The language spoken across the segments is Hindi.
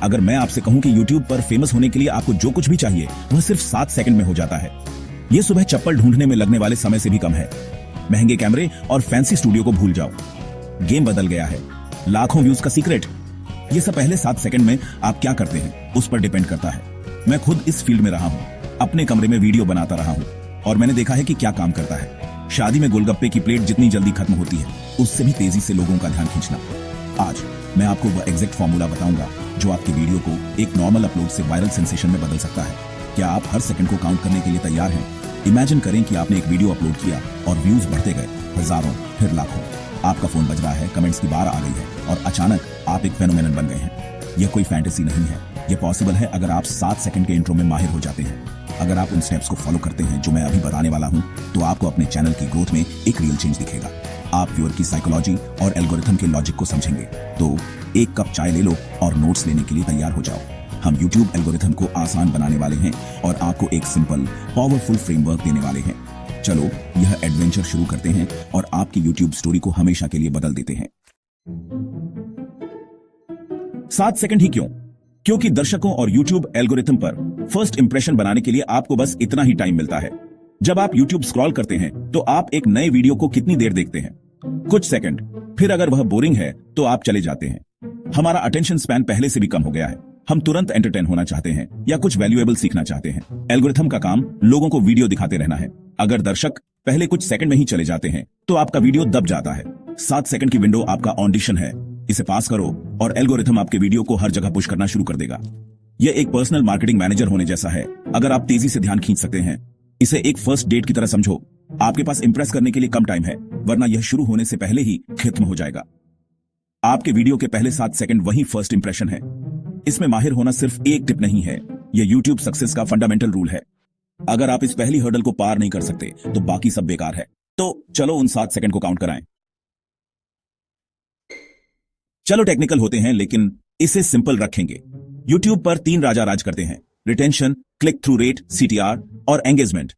अगर मैं आपसे कहूं कि YouTube पर फेमस होने के लिए आपको जो कुछ भी चाहिए वह सिर्फ 7 सेकंड में हो जाता है। यह सुबह चप्पल ढूंढने में लगने वाले समय से भी कम है। महंगे कैमरे और फैंसी स्टूडियो को भूल जाओ। गेम बदल गया है। लाखों व्यूज का सीक्रेट। ये सब पहले 7 सेकंड में आप क्या करते हैं उस पर डिपेंड करता है। मैं खुद इस फील्ड में रहा हूं, अपने कमरे में वीडियो बनाता रहा हूं और मैंने देखा है कि क्या काम करता है। शादी में गोलगप्पे की प्लेट जितनी जल्दी खत्म होती है उससे भी तेजी से लोगों का ध्यान खींचना। आज मैं आपको वह एग्जैक्ट फॉर्मूला बताऊंगा जो आपके वीडियो को एक नॉर्मल अपलोड से वायरल सेंसेशन में बदल सकता है। क्या आप हर सेकंड को काउंट करने के लिए तैयार हैं? इमेजिन करें कि आपने एक वीडियो अपलोड किया और व्यूज बढ़ते गए, हजारों फिर लाखों। आपका फोन बज रहा है, कमेंट्स की बार आ गई है और अचानक आप एक फेनोमेनन बन गए हैं। यह कोई फैंटेसी नहीं है, यह पॉसिबल है अगर आप 7 सेकंड के इंट्रो में माहिर हो जाते हैं। अगर आप उन स्टेप्स को फॉलो करते हैं जो मैं अभी बताने वाला हूं, तो आपको अपने चैनल की ग्रोथ में एक रियल चेंज दिखेगा। आप व्यूअर की साइकोलॉजी और एल्गोरिथम के लॉजिक को समझेंगे। तो एक कप चाय ले लो और नोट्स लेने के लिए तैयार हो जाओ। हम YouTube एल्गोरिथम को आसान बनाने वाले हैं और आपको एक सिंपल पावरफुल फ्रेमवर्क देने वाले हैं। चलो यह एडवेंचर शुरू करते हैं और आपकी YouTube स्टोरी को हमेशा के लिए बदल देते हैं। 7 सेकंड ही क्यों? क्योंकि दर्शकों और YouTube एल्गोरिथम पर फर्स्ट इंप्रेशन बनाने के लिए आपको बस इतना ही टाइम मिलता है। जब आप YouTube स्क्रॉल करते हैं तो आप एक नए वीडियो को कितनी देर देखते हैं? कुछ सेकंड। फिर अगर वह बोरिंग है तो आप चले जाते हैं। हमारा अटेंशन स्पैन पहले से भी कम हो गया है। हम तुरंत एंटरटेन होना चाहते हैं या कुछ वैल्यूएबल सीखना चाहते हैं। एल्गोरिथम का काम लोगों को वीडियो दिखाते रहना है। अगर दर्शक पहले कुछ सेकंड में ही चले जाते हैं तो आपका वीडियो दब जाता है। 7 सेकंड की विंडो आपका ऑडिशन है। इसे पास करो और एल्गोरिथम आपके वीडियो को हर जगह पुश करना शुरू कर देगा। यह एक पर्सनल मार्केटिंग मैनेजर होने जैसा है। अगर आप तेजी से ध्यान खींच सकते हैं, इसे एक फर्स्ट डेट की तरह समझो। आपके पास इंप्रेस करने के लिए कम टाइम है, वरना यह शुरू होने से पहले ही खत्म हो जाएगा। आपके वीडियो के पहले 7 सेकंड वही फर्स्ट इंप्रेशन है। इसमें माहिर होना सिर्फ एक टिप नहीं है, यह YouTube सक्सेस का फंडामेंटल रूल है। अगर आप इस पहली हर्डल को पार नहीं कर सकते तो बाकी सब बेकार है। तो चलो उन 7 सेकंड को काउंट कराएं। चलो टेक्निकल होते हैं लेकिन इसे सिंपल रखेंगे। YouTube पर 3 राजा राज करते हैं: retention, click through rate CTR और एंगेजमेंट।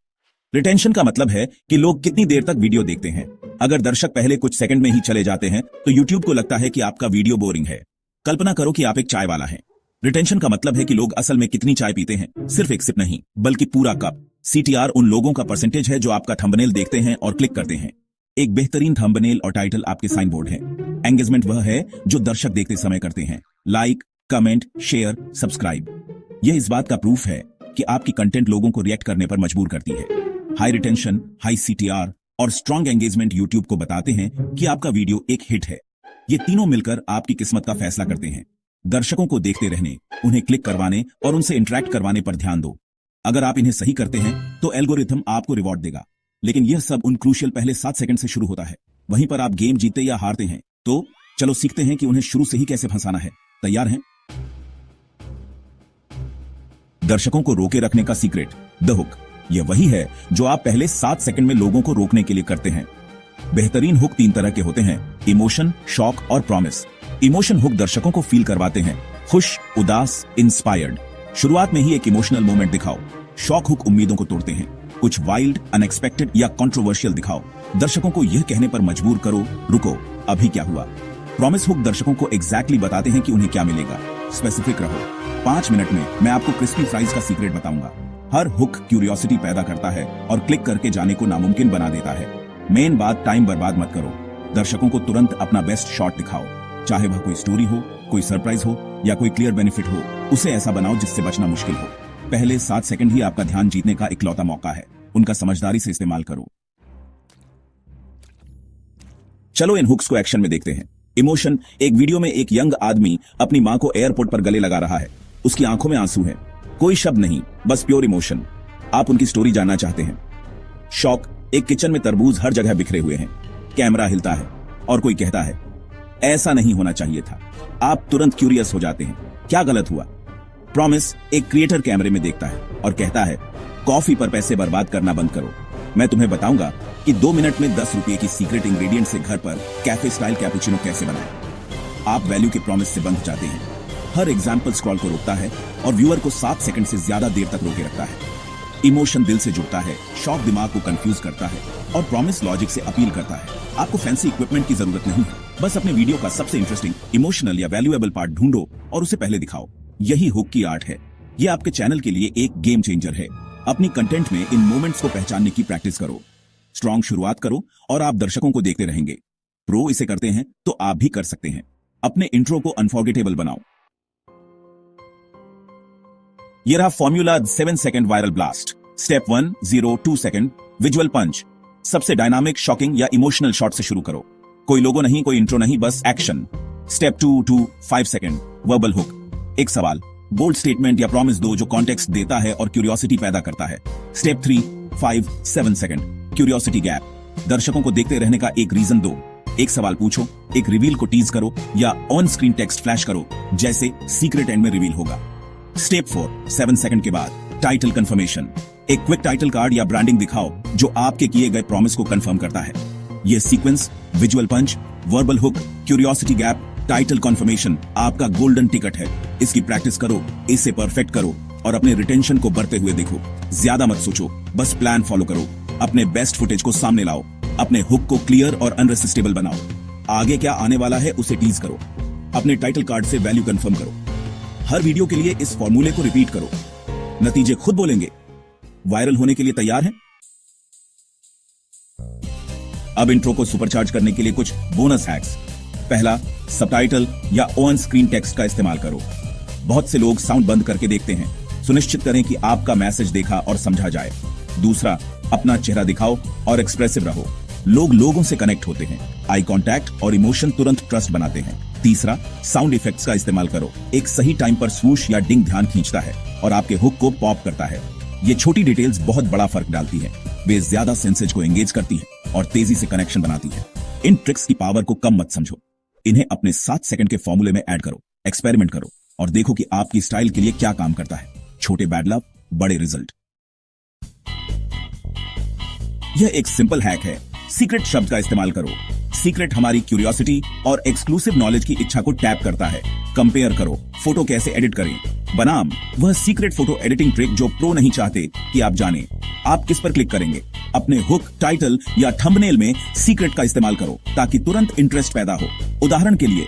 रिटेंशन का मतलब है कि लोग कितनी देर तक वीडियो देखते हैं। अगर दर्शक पहले कुछ सेकंड में ही चले जाते हैं तो YouTube को लगता है कि आपका वीडियो बोरिंग है। कल्पना करो कि आप एक चाय वाला हैं। रिटेंशन का मतलब है कि लोग असल में कितनी चाय पीते हैं, सिर्फ एक सिप नहीं बल्कि पूरा कप। CTR उन लोगों का परसेंटेज है जो आपका थंबनेल देखते हैं और क्लिक करते हैं। एक बेहतरीन थंबनेल और टाइटल आपके साइन बोर्ड है। एंगेजमेंट वह है जो दर्शक देखते समय करते हैं: लाइक, कमेंट, शेयर, सब्सक्राइब। यह इस बात का प्रूफ है कि आपकी कंटेंट लोगों को रिएक्ट करने पर मजबूर करती है। हाई रिटेंशन, हाई CTR और स्ट्रॉन्ग एंगेजमेंट YouTube को बताते हैं कि आपका वीडियो एक हिट है। ये तीनों मिलकर आपकी किस्मत का फैसला करते हैं। दर्शकों को देखते रहने, उन्हें क्लिक करवाने और उनसे इंटरेक्ट करवाने पर ध्यान दो। अगर आप इन्हें सही करते हैं तो एल्गोरिथम आपको रिवॉर्ड देगा। लेकिन यह सब उन क्रूशियल पहले 7 सेकंड से शुरू होता है। वहीं पर आप गेम जीतते या हारते हैं। तो चलो सीखते हैं कि उन्हें शुरू से ही कैसे फंसाना है। तैयार हैं? दर्शकों को रोके रखने का सीक्रेट, द हुक। यह वही है जो आप पहले 7 सेकंड में लोगों को रोकने के लिए करते हैं। बेहतरीन हुक 3 तरह के होते हैं: इमोशन, शॉक और प्रॉमिस। इमोशन हुक दर्शकों को फील करवाते हैं: खुश, उदास, इंस्पायर्ड। शुरुआत में ही एक इमोशनल मोमेंट दिखाओ। शॉक हुक उम्मीदों को तोड़ते हैं: कुछ वाइल्ड, अनएक्सपेक्टेड या कंट्रोवर्शियल दिखाओ। दर्शकों को यह कहने पर मजबूर करो, रुको, अभी क्या हुआ। प्रॉमिस हुक दर्शकों को एग्जैक्टली बताते हैं कि उन्हें क्या मिलेगा। स्पेसिफिक रहो। 5 मिनट में मैं आपको क्रिस्पी फ्राइज का सीक्रेट बताऊंगा। हर हुक क्यूरियोसिटी पैदा करता है और क्लिक करके जाने को नामुमकिन बना देता है। मेन बात, टाइम बर्बाद मत करो। दर्शकों को तुरंत अपना बेस्ट शॉट दिखाओ। चाहे वह कोई स्टोरी हो, कोई सरप्राइज हो या कोई क्लियर बेनिफिट हो, उसे ऐसा बनाओ जिससे बचना मुश्किल हो। पहले 7 सेकंड ही आपका ध्यान जीतने का इकलौता मौका है। उनका समझदारी से इस्तेमाल करो। चलो इन हुक्स को एक्शन में देखते हैं। इमोशन। एक वीडियो में एक यंग आदमी अपनी मां को एयरपोर्ट पर गले लगा रहा है। उसकी आंखों में आंसू है, कोई शब्द नहीं, बस प्योर इमोशन। आप उनकी स्टोरी जानना चाहते हैं। शॉक। एक किचन में तरबूज हर जगह बिखरे हुए हैं। कैमरा हिलता है और कोई कहता है, ऐसा नहीं होना चाहिए था। आप तुरंत क्यूरियस हो जाते हैं, क्या गलत हुआ। प्रॉमिस। एक क्रिएटर कैमरे में देखता है और कहता है, कॉफी पर पैसे बर्बाद करना बंद करो। मैं तुम्हें बताऊंगा कि 2 मिनट में 10 रुपए की सीक्रेट इंग्रेडिएंट से घर पर कैफे स्टाइल कैपुचिनो कैसे बनाएं। आप वैल्यू के प्रॉमिस से बंध जाते हैं। हर एग्जाम्पल स्क्रॉल को रोकता है और व्यूअर को 7 सेकंड से ज्यादा देर तक रोके रखता है। इमोशन दिल से जुड़ता है, शॉक दिमाग को कंफ्यूज करता है और प्रॉमिस लॉजिक से अपील करता है। आपको फैंसी इक्विपमेंट की जरूरत नहीं है, बस अपने वीडियो का सबसे इंटरेस्टिंग, इमोशनल या वैल्यूएबल पार्ट ढूंढो और उसे पहले दिखाओ। यही हुक की आर्ट है। ये आपके चैनल के लिए एक गेम चेंजर है। अपनी कंटेंट में इन मोमेंट्स को पहचानने की प्रैक्टिस करो। स्ट्रॉन्ग शुरुआत करो और आप दर्शकों को देखते रहेंगे। प्रो इसे करते हैं तो आप भी कर सकते हैं। अपने इंट्रो को अनफॉरगेटेबल बनाओ। ये रहा formula 7 second viral blast. Step 1, 0, 2 second visual punch. सबसे डायनामिक, शॉकिंग या इमोशनल शॉट से शुरू करो। कोई लोगो नहीं, कोई इंट्रो नहीं, बस action. Step 2, 5 second verbal hook. एक सवाल, बोल्ड स्टेटमेंट या प्रॉमिस दो जो कॉन्टेक्स्ट देता है और क्यूरियोसिटी पैदा करता है। Step 3, 5, 7 second curiosity gap. दर्शकों को देखते रहने का एक रीजन दो। एक सवाल पूछो, एक रिवील को टीज करो या ऑन स्क्रीन टेक्स्ट फ्लैश करो, जैसे सीक्रेट एंड में रिवील होगा। स्टेप 4, 7 सेकंड के बाद टाइटल कंफर्मेशन। एक क्विक टाइटल कार्ड या ब्रांडिंग दिखाओ जो आपके किए गए प्रॉमिस को कंफर्म करता है। यह sequence, visual punch, verbal hook, curiosity gap, title confirmation आपका गोल्डन टिकट है। इसकी प्रैक्टिस करो, इसे परफेक्ट करो और अपने रिटेंशन को बढ़ते हुए देखो। ज्यादा मत सोचो, बस प्लान फॉलो करो। अपने बेस्ट फुटेज को सामने लाओ। अपने हुक को क्लियर और अनरेसिस्टेबल बनाओ। आगे क्या आने वाला है उसे टीज करो। अपने टाइटल कार्ड से वैल्यू कंफर्म करो। हर वीडियो के लिए इस फॉर्मूले को रिपीट करो। नतीजे खुद बोलेंगे। वायरल होने के लिए तैयार हैं? अब इंट्रो को सुपरचार्ज करने के लिए कुछ बोनस हैक्स। पहला, सबटाइटल या ऑन स्क्रीन टेक्स्ट का इस्तेमाल करो। बहुत से लोग साउंड बंद करके देखते हैं। सुनिश्चित करें कि आपका मैसेज देखा और समझा जाए। दूसरा, अपना चेहरा दिखाओ और एक्सप्रेसिव रहो। लोग लोगों से कनेक्ट होते हैं। आई कांटेक्ट और इमोशन तुरंत ट्रस्ट बनाते हैं। तीसरा, साउंड इफेक्ट्स का इस्तेमाल करो। एक सही टाइम पर स्वूश या डिंग ध्यान खींचता है और आपके हुक को पॉप करता है। ये छोटी डिटेल्स बहुत बड़ा फर्क डालती है। वे ज्यादा सेंसेज को एंगेज करती है और तेजी से कनेक्शन बनाती है। इन ट्रिक्स की पावर को कम मत समझो। इन्हें अपने 7 सेकंड के फॉर्मूले में ऐड करो, एक्सपेरिमेंट करो और देखो कि आपकी स्टाइल के लिए क्या काम करता है। छोटे बैड लव, बड़े रिजल्ट। यह एक सिंपल हैक है। सीक्रेट शब्द का इस्तेमाल करो। सीक्रेट हमारी क्यूरियोसिटी और एक्सक्लूसिव नॉलेज की इच्छा को टैप करता है। कंपेयर करो, फोटो कैसे एडिट करें। बनाम वह सीक्रेट फोटो एडिटिंग ट्रिक जो प्रो नहीं चाहते कि आप जानें। आप किस पर क्लिक करेंगे? अपने हुक, टाइटल या थंबनेल में सीक्रेट का इस्तेमाल करो ताकि तुरंत इंटरेस्ट पैदा हो। उदाहरण के लिए,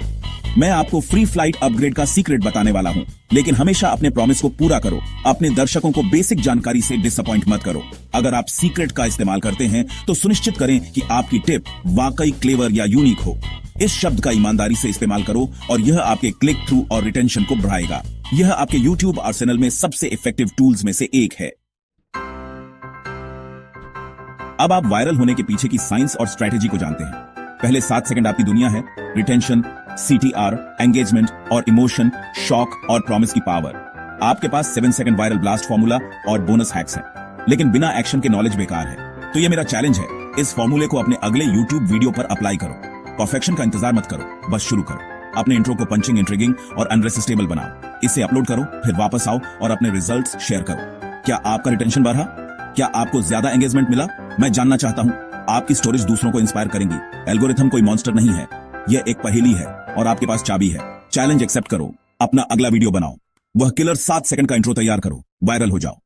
मैं आपको फ्री फ्लाइट अपग्रेड का सीक्रेट बताने वाला हूं, लेकिन हमेशा अपने प्रॉमिस को पूरा करो। अपने दर्शकों को बेसिक जानकारी से डिसअपॉइंट मत करो। अगर आप सीक्रेट का इस्तेमाल करते हैं तो सुनिश्चित करें कि आपकी टिप वाकई क्लेवर या यूनिक हो। इस शब्द का ईमानदारी से इस्तेमाल करो और यह आपके क्लिक थ्रू और रिटेंशन को बढ़ाएगा। यह आपके YouTube आर्सेनल में सबसे इफेक्टिव टूल्स में से एक है। अब आप वायरल होने के पीछे की साइंस और स्ट्रेटेजी को जानते हैं। पहले 7 सेकंड आपकी दुनिया है। रिटेंशन, CTR, एंगेजमेंट और इमोशन, शॉक और प्रॉमिस की पावर। आपके पास 7 सेकंड वायरल ब्लास्ट फॉर्मूला और बोनस हैक्स हैं, लेकिन बिना एक्शन के नॉलेज बेकार है। तो ये मेरा चैलेंज है, इस फॉर्मूले को अपने अगले YouTube वीडियो पर अप्लाई करो। परफेक्शन का इंतजार मत करो, बस शुरू करो। अपने इंट्रो को पंचिंग, इंट्रिगिंग और अनरेसिस्टेबल बनाओ। इसे अपलोड करो, फिर वापस आओ और अपने रिजल्ट्स शेयर करो। क्या आपका रिटेंशन बढ़ा? क्या आपको ज्यादा एंगेजमेंट मिला? मैं जानना चाहता हूं। आपकी स्टोरीज दूसरों को इंस्पायर करेंगी। एल्गोरिथम कोई मॉन्स्टर नहीं है, यह एक पहेली है और आपके पास चाबी है। चैलेंज एक्सेप्ट करो, अपना अगला वीडियो बनाओ। वह किलर 7 सेकंड का इंट्रो तैयार करो, वायरल हो जाओ।